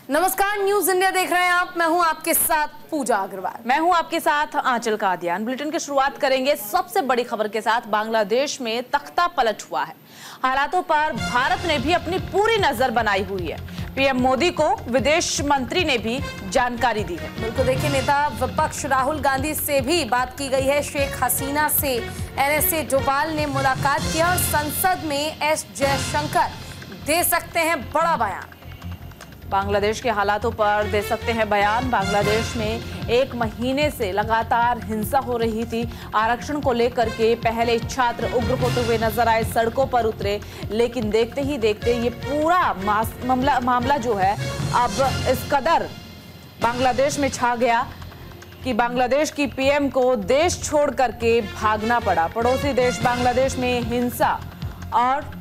नमस्कार, news India देख रहे हैं आप। मैं हूं आपके साथ पूजा अग्रवाल। मैं हूं आपके साथ आंचल कादियान। बुलेटिन की शुरुआत करेंगे सबसे बड़ी खबर के साथ। बांग्लादेश में तख्ता पलट हुआ है। हालातों पर भारत ने भी अपनी पूरी नजर बनाई हुई है। पीएम मोदी को विदेश मंत्री ने भी जानकारी दी है। बिल्कुल, देखिए, नेता विपक्ष राहुल गांधी से भी बात की गई है। शेख हसीना से एनएसए डोभाल ने मुलाकात की और संसद में एस जयशंकर दे सकते हैं बड़ा बयान। बांग्लादेश के हालातों पर दे सकते हैं बयान। बांग्लादेश में 1 महीने से लगातार हिंसा हो रही थी। आरक्षण को लेकर के पहले छात्र उग्र होते हुए नजर आए, सड़कों पर उतरे, लेकिन देखते ही देखते ये पूरा मामला जो है अब इस कदर बांग्लादेश में छा गया कि बांग्लादेश की पीएम को देश छोड़ करके भागना पड़ा। पड़ोसी देश बांग्लादेश में हिंसा और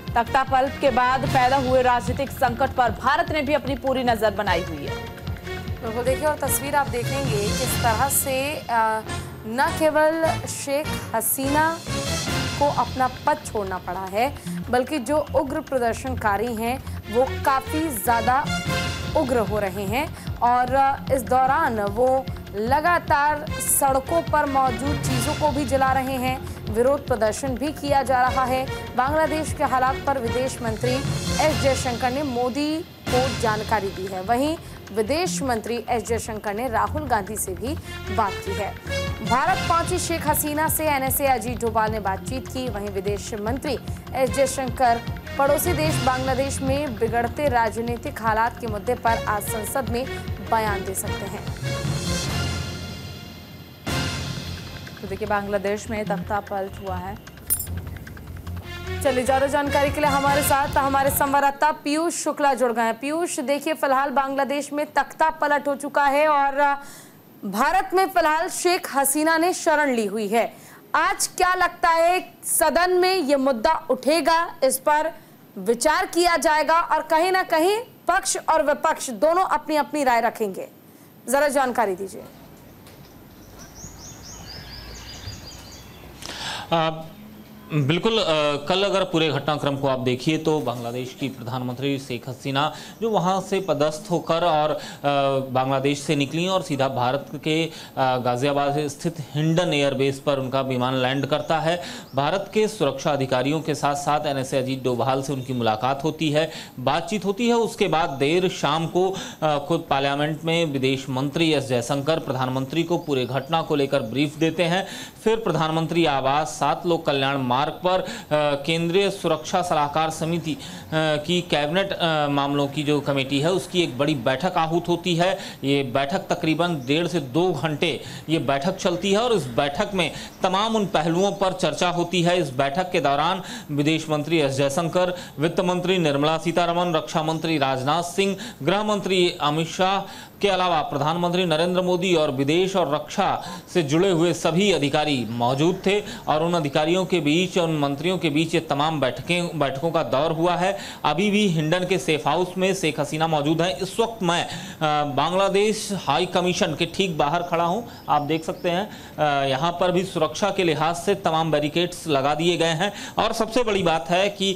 तख्तापलट के बाद पैदा हुए राजनीतिक संकट पर भारत ने भी अपनी पूरी नजर बनाई हुई है। बिल्कुल, देखिए, और तस्वीर आप देखेंगे किस तरह से न केवल शेख हसीना को अपना पद छोड़ना पड़ा है, बल्कि जो उग्र प्रदर्शनकारी हैं वो काफ़ी ज़्यादा उग्र हो रहे हैं और इस दौरान वो लगातार सड़कों पर मौजूद चीज़ों को भी जला रहे हैं। विरोध प्रदर्शन भी किया जा रहा है। बांग्लादेश के हालात पर विदेश मंत्री एस जयशंकर ने मोदी को जानकारी दी है। वहीं विदेश मंत्री एस जयशंकर ने राहुल गांधी से भी बात की है। भारत पहुंची शेख हसीना से एनएसए अजीत डोभाल ने बातचीत की। वहीं विदेश मंत्री एस जयशंकर पड़ोसी देश बांग्लादेश में बिगड़ते राजनीतिक हालात के मुद्दे पर आज संसद में बयान दे सकते हैं। तो देखिए, बांग्लादेश में तख्ता पलट हुआ है। चलिए, ज्यादा जानकारी के लिए हमारे साथ हमारे संवाददाता पीयूष शुक्ला जुड़ गए हैं। पीयूष, देखिए, फिलहाल बांग्लादेश में तख्ता पलट हो चुका है और भारत में फिलहाल शेख हसीना ने शरण ली हुई है। आज क्या लगता है, सदन में ये मुद्दा उठेगा, इस पर विचार किया जाएगा और कहीं ना कहीं पक्ष और विपक्ष दोनों अपनी अपनी राय रखेंगे? जरा जानकारी दीजिए। बिल्कुल, कल अगर पूरे घटनाक्रम को आप देखिए तो बांग्लादेश की प्रधानमंत्री शेख हसीना जो वहां से पदस्थ होकर और बांग्लादेश से निकली और सीधा भारत के गाजियाबाद स्थित हिंडन एयरबेस पर उनका विमान लैंड करता है। भारत के सुरक्षा अधिकारियों के साथ साथ एनएसए अजीत डोभाल से उनकी मुलाकात होती है, बातचीत होती है। उसके बाद देर शाम को खुद पार्लियामेंट में विदेश मंत्री एस जयशंकर प्रधानमंत्री को पूरे घटना को लेकर ब्रीफ देते हैं। फिर प्रधानमंत्री आवास 7 लोक कल्याण मार्ग पर केंद्रीय सुरक्षा सलाहकार समिति की कैबिनेट मामलों की जो कमेटी है उसकी एक बड़ी बैठक आहूत होती है। ये बैठक तकरीबन 1.5 से 2 घंटे ये बैठक चलती है और इस बैठक में तमाम उन पहलुओं पर चर्चा होती है। इस बैठक के दौरान विदेश मंत्री एस जयशंकर, वित्त मंत्री निर्मला सीतारमण, रक्षा मंत्री राजनाथ सिंह, गृह मंत्री अमित शाह के अलावा प्रधानमंत्री नरेंद्र मोदी और विदेश और रक्षा से जुड़े हुए सभी अधिकारी मौजूद थे और उन अधिकारियों के बीच, उन मंत्रियों के बीच ये तमाम बैठकों का दौर हुआ है। अभी भी हिंडन के सेफ हाउस में शेख हसीना मौजूद हैं। इस वक्त मैं बांग्लादेश हाई कमीशन के ठीक बाहर खड़ा हूं। आप देख सकते हैं यहाँ पर भी सुरक्षा के लिहाज से तमाम बैरिकेड्स लगा दिए गए हैं और सबसे बड़ी बात है कि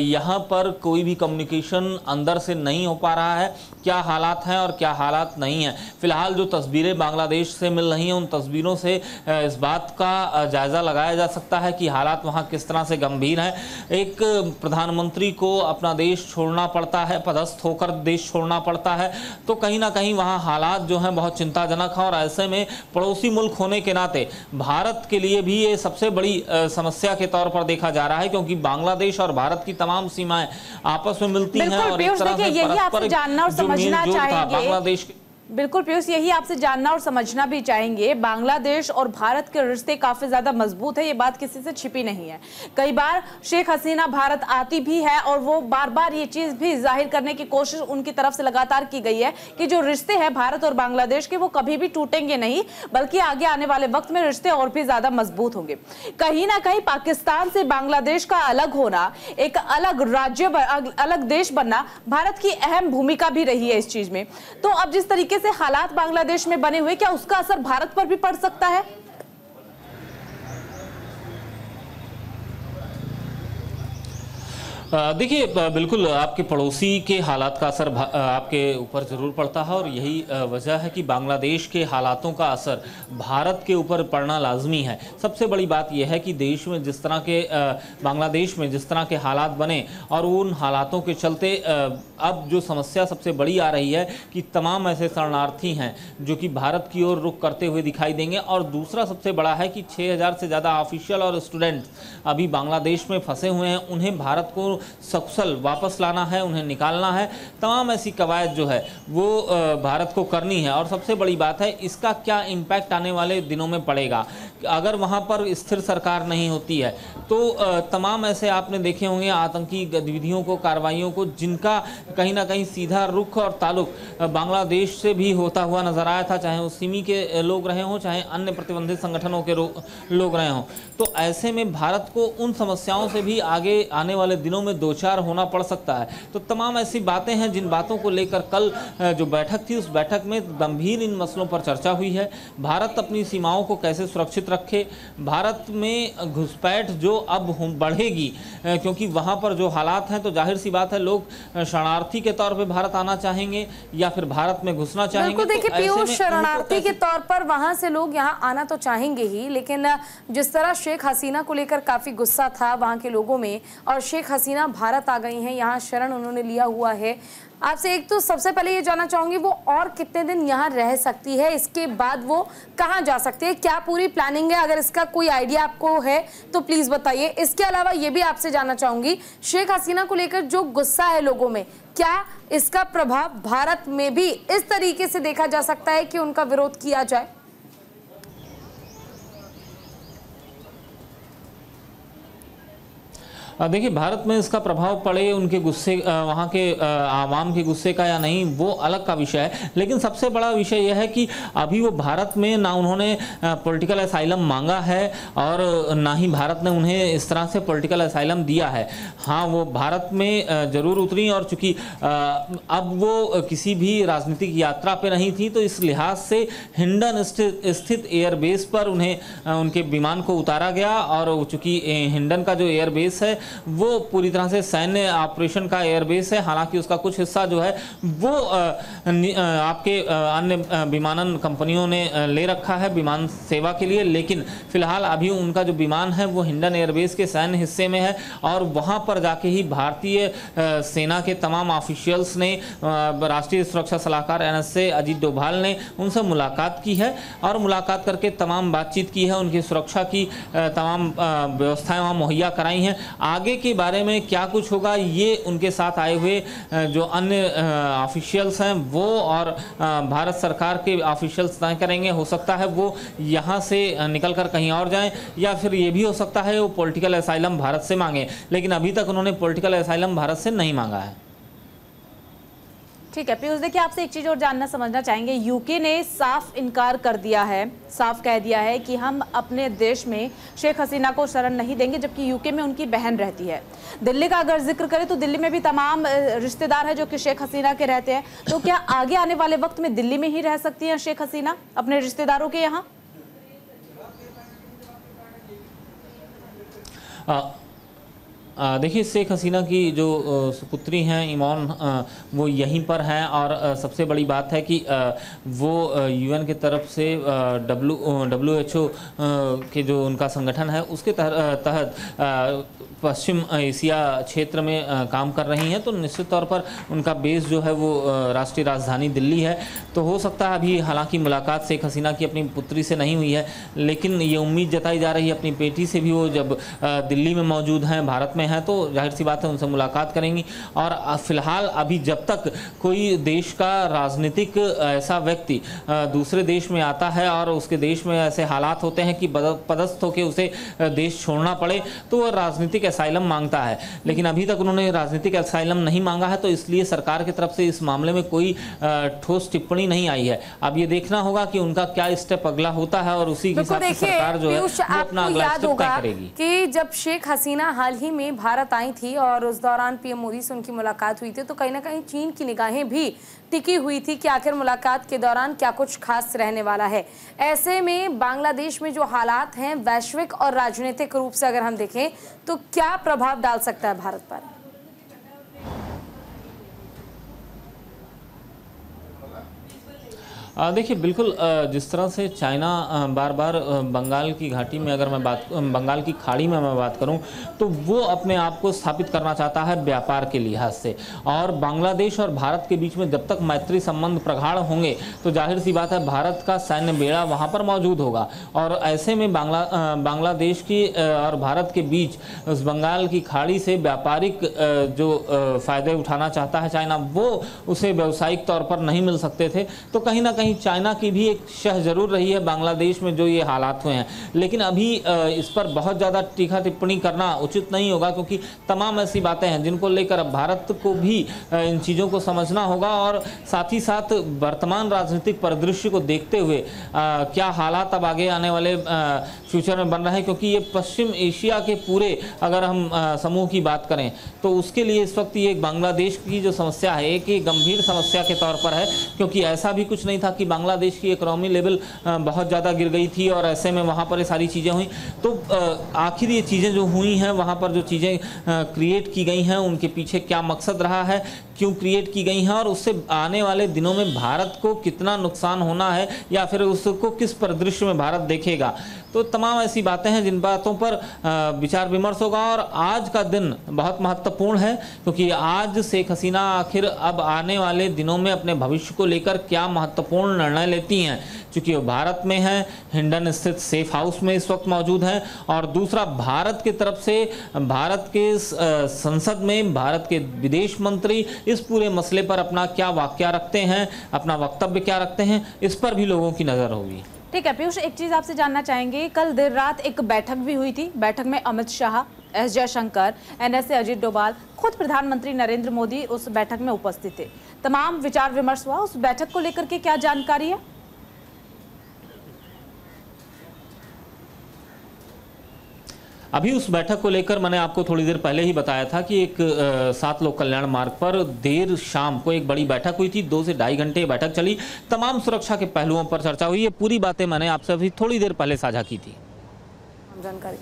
यहाँ पर कोई भी कम्युनिकेशन अंदर से नहीं हो पा रहा है। क्या हालात हैं और क्या हालात नहीं है, फिलहाल जो तस्वीरें बांग्लादेश से मिल रही हैं उन तस्वीरों से इस बात का जायजा लगाया जा सकता है कि हालात वहां किस तरह से गंभीर हैं। एक प्रधानमंत्री को अपना देश छोड़ना पड़ता है, पदस्थ होकर देश छोड़ना पड़ता है, तो कहीं ना कहीं वहां हालात जो हैं बहुत चिंताजनक हैं और ऐसे में पड़ोसी मुल्क होने के नाते भारत के लिए भी ये सबसे बड़ी समस्या के तौर पर देखा जा रहा है, क्योंकि बांग्लादेश और भारत की तमाम सीमाएं आपस में मिलती हैं और एक तरह से परस्पर समझना चाहेंगे बांग्लादेश। बिल्कुल पीयूष, यही आपसे जानना और समझना भी चाहेंगे। बांग्लादेश और भारत के रिश्ते काफी ज्यादा मजबूत है, ये बात किसी से छिपी नहीं है। कई बार शेख हसीना भारत आती भी है और वो बार बार ये चीज भी जाहिर करने की कोशिश उनकी तरफ से लगातार की गई है कि जो रिश्ते हैं भारत और बांग्लादेश के वो कभी भी टूटेंगे नहीं, बल्कि आगे आने वाले वक्त में रिश्ते और भी ज्यादा मजबूत होंगे। कहीं ना कहीं पाकिस्तान से बांग्लादेश का अलग होना, एक अलग राज्य, अलग देश बनना भारत की अहम भूमिका भी रही है इस चीज में। तो अब जिस तरीके से हालात बांग्लादेश में बने हुए, क्या उसका असर भारत पर भी पड़ सकता है? देखिए, बिल्कुल आपके पड़ोसी के हालात का असर आपके ऊपर ज़रूर पड़ता है और यही वजह है कि बांग्लादेश के हालातों का असर भारत के ऊपर पड़ना लाजमी है। सबसे बड़ी बात यह है कि देश में जिस तरह के बांग्लादेश में जिस तरह के हालात बने और उन हालातों के चलते अब जो समस्या सबसे बड़ी आ रही है कि तमाम ऐसे शरणार्थी हैं जो कि भारत की ओर रुख करते हुए दिखाई देंगे। और दूसरा सबसे बड़ा है कि 6000 से ज़्यादा ऑफिशियल और स्टूडेंट अभी बांग्लादेश में फंसे हुए हैं, उन्हें भारत को सकुशल वापस लाना है, उन्हें निकालना है। तमाम ऐसी कवायद जो है वो भारत को करनी है। और सबसे बड़ी बात है इसका क्या इम्पैक्ट आने वाले दिनों में पड़ेगा। अगर वहाँ पर स्थिर सरकार नहीं होती है तो तमाम ऐसे आपने देखे होंगे आतंकी गतिविधियों को, कार्रवाइयों को, जिनका कहीं ना कहीं सीधा रुख और ताल्लुक बांग्लादेश से भी होता हुआ नजर आया था, चाहे वो सिमी के लोग रहे हों, चाहे अन्य प्रतिबंधित संगठनों के लोग रहे हों। तो ऐसे में भारत को उन समस्याओं से भी आगे आने वाले दिनों में दो चार होना पड़ सकता है। तो तमाम ऐसी बातें हैं जिन बातों को लेकर कल जो बैठक थी उस बैठक में गंभीर इन मसलों पर चर्चा हुई है। भारत अपनी सीमाओं को कैसे सुरक्षित रखे, भारत में घुसपैठ जो अब बढ़ेगी क्योंकि वहाँ पर जो हालात हैं तो जाहिर सी बात है लोग शरणार्थी के तौर पे भारत आना चाहेंगे या फिर भारत में घुसना चाहेंगे। देखिए पीयूष, शरणार्थी के तौर पर वहाँ से लोग यहाँ आना तो चाहेंगे ही, लेकिन जिस तरह शेख हसीना को लेकर काफी गुस्सा था वहाँ के लोगों में और शेख हसीना भारत आ गई हैं, यहाँ शरण उन्होंने लिया हुआ है। आपसे एक तो सबसे पहले ये जानना चाहूंगी वो और कितने दिन यहाँ रह सकती है, इसके बाद वो कहाँ जा सकती है, क्या पूरी प्लानिंग है? अगर इसका कोई आइडिया आपको है तो प्लीज बताइए। इसके अलावा ये भी आपसे जानना चाहूंगी शेख हसीना को लेकर जो गुस्सा है लोगों में, क्या इसका प्रभाव भारत में भी इस तरीके से देखा जा सकता है कि उनका विरोध किया जाए? देखिए, भारत में इसका प्रभाव पड़े उनके गुस्से, वहाँ के आवाम के गुस्से का या नहीं, वो अलग का विषय है। लेकिन सबसे बड़ा विषय यह है कि अभी वो भारत में ना उन्होंने पॉलिटिकल असाइलम मांगा है और ना ही भारत ने उन्हें इस तरह से पॉलिटिकल असाइलम दिया है। हाँ, वो भारत में ज़रूर उतरी और चूँकि अब वो किसी भी राजनीतिक यात्रा पे नहीं थी तो इस लिहाज से हिंडन स्थित एयरबेस पर उन्हें उनके विमान को उतारा गया। और चूँकि हिंडन का जो एयरबेस है वो पूरी तरह से सैन्य ऑपरेशन का एयरबेस है, हालांकि उसका कुछ हिस्सा जो है वो आपके अन्य विमानन कंपनियों ने ले रखा है विमान सेवा के लिए। लेकिन फिलहाल अभी उनका जो विमान है वो हिंडन एयरबेस के सैन्य हिस्से में है और वहां पर जाके ही भारतीय सेना के तमाम ऑफिशियल्स ने, राष्ट्रीय सुरक्षा सलाहकार NSA अजीत डोभाल ने उनसे मुलाकात की है और मुलाकात करके तमाम बातचीत की है, उनकी सुरक्षा की तमाम व्यवस्थाएं वहाँ मुहैया कराई हैं। आगे के बारे में क्या कुछ होगा ये उनके साथ आए हुए जो अन्य ऑफिशियल्स हैं वो और भारत सरकार के ऑफिशियल्स तय करेंगे। हो सकता है वो यहाँ से निकलकर कहीं और जाएं या फिर ये भी हो सकता है वो पॉलिटिकल असाइलम भारत से मांगे, लेकिन अभी तक उन्होंने पॉलिटिकल असाइलम भारत से नहीं मांगा है। ठीक है पीयूष, देखिए आपसे एक चीज और जानना समझना चाहेंगे। यूके ने साफ इनकार कर दिया है, साफ कह दिया है कि हम अपने देश में शेख हसीना को शरण नहीं देंगे, जबकि यूके में उनकी बहन रहती है। दिल्ली का अगर जिक्र करें तो दिल्ली में भी तमाम रिश्तेदार हैं जो कि शेख हसीना के रहते हैं। तो क्या आगे आने वाले वक्त में दिल्ली में ही रह सकती है शेख हसीना अपने रिश्तेदारों के यहाँ? देखिए, शेख हसीना की जो सुपुत्री हैं ईमान, वो यहीं पर हैं और सबसे बड़ी बात है कि वो UN की तरफ से WHO के जो उनका संगठन है उसके तहत पश्चिम एशिया क्षेत्र में काम कर रही हैं। तो निश्चित तौर पर उनका बेस जो है वो राष्ट्रीय राजधानी दिल्ली है। तो हो सकता है अभी हालांकि मुलाकात शेख हसीना की अपनी पुत्री से नहीं हुई है, लेकिन ये उम्मीद जताई जा रही है अपनी बेटी से भी, वो जब दिल्ली में मौजूद हैं, भारत में हैं, तो जाहिर सी बात है उनसे मुलाकात करेंगी। और फिलहाल अभी जब तक कोई देश का राजनीतिक ऐसा व्यक्ति दूसरे देश में आता है और उसके देश में ऐसे हालात होते हैं कि पदस्थ होकर उसे देश छोड़ना पड़े तो वह राजनीतिक असाइलम मांगता है। लेकिन अभी तक उन्होंने राजनीतिक असाइलम नहीं मांगा है, तो इसलिए सरकार की तरफ से इस मामले में कोई ठोस टिप्पणी नहीं आई है। अब ये देखना होगा कि उनका क्या स्टेप अगला होता है और उसी के हिसाब से सरकार जो है वो अपना अगला स्टेप तय करेगी। कि जब शेख हसीना हाल ही में भारत आई थी और उस दौरान PM मोदी से उनकी मुलाकात हुई थी, तो कहीं ना कहीं चीन की निगाहें भी टिकी हुई थी कि आखिर मुलाकात के दौरान क्या कुछ खास रहने वाला है। ऐसे में बांग्लादेश में जो हालात हैं वैश्विक और राजनीतिक रूप से अगर हम देखें तो क्या प्रभाव डाल सकता है भारत पर? देखिए बिल्कुल जिस तरह से चाइना बार बार बंगाल की घाटी में अगर मैं बंगाल की खाड़ी में मैं बात करूं तो वो अपने आप को स्थापित करना चाहता है व्यापार के लिहाज से, और बांग्लादेश और भारत के बीच में जब तक मैत्री संबंध प्रगाढ़ होंगे तो जाहिर सी बात है भारत का सैन्य बेड़ा वहां पर मौजूद होगा, और ऐसे में बांग्लादेश की और भारत के बीच उस बंगाल की खाड़ी से व्यापारिक जो फायदे उठाना चाहता है चाइना वो उसे व्यावसायिक तौर पर नहीं मिल सकते थे। तो कहीं ना कहीं चाइना की भी एक शह जरूर रही है बांग्लादेश में जो ये हालात हुए हैं, लेकिन अभी इस पर बहुत ज़्यादा तीखा टिप्पणी करना उचित नहीं होगा, क्योंकि तमाम ऐसी बातें हैं जिनको लेकर अब भारत को भी इन चीज़ों को समझना होगा, और साथ ही साथ वर्तमान राजनीतिक परिदृश्य को देखते हुए क्या हालात अब आगे आने वाले फ्यूचर में बन रहे हैं, क्योंकि ये पश्चिम एशिया के पूरे अगर हम समूह की बात करें तो उसके लिए इस वक्त ये बांग्लादेश की जो समस्या है एक गंभीर समस्या के तौर पर है, क्योंकि ऐसा भी कुछ नहीं था कि बांग्लादेश की इकोनॉमी लेवल बहुत ज़्यादा गिर गई थी और ऐसे में वहाँ पर ये सारी चीज़ें हुई। तो आखिर ये चीज़ें जो हुई हैं वहाँ पर जो चीज़ें क्रिएट की गई हैं उनके पीछे क्या मकसद रहा है, क्यों क्रिएट की गई हैं, और उससे आने वाले दिनों में भारत को कितना नुकसान होना है या फिर उसको किस परिदृश्य में भारत देखेगा। तो तमाम ऐसी बातें हैं जिन बातों पर विचार विमर्श होगा, और आज का दिन बहुत महत्वपूर्ण है क्योंकि आज शेख हसीना आखिर अब आने वाले दिनों में अपने भविष्य को लेकर क्या महत्वपूर्ण निर्णय लेती हैं, क्योंकि वो भारत में हैं, हिंडन स्थित सेफ हाउस में इस वक्त मौजूद हैं, और दूसरा भारत की तरफ से भारत के संसद में भारत के विदेश मंत्री इस पूरे मसले पर अपना क्या वाक्या रखते हैं, अपना वक्तव्य क्या रखते हैं, इस पर भी लोगों की नज़र होगी। ठीक है पीयूष, एक चीज आपसे जानना चाहेंगे, कल देर रात एक बैठक भी हुई थी, बैठक में अमित शाह, एस जयशंकर, एनएसए अजीत डोभाल, खुद प्रधानमंत्री नरेंद्र मोदी उस बैठक में उपस्थित थे, तमाम विचार विमर्श हुआ, उस बैठक को लेकर के क्या जानकारी है? अभी उस बैठक को लेकर मैंने आपको थोड़ी देर पहले ही बताया था कि एक 7 लोक कल्याण मार्ग पर देर शाम को एक बड़ी बैठक हुई थी, 2 से ढाई घंटे बैठक चली, तमाम सुरक्षा के पहलुओं पर चर्चा हुई। ये पूरी बातें मैंने आपसे अभी थोड़ी देर पहले साझा की थी। जानकारी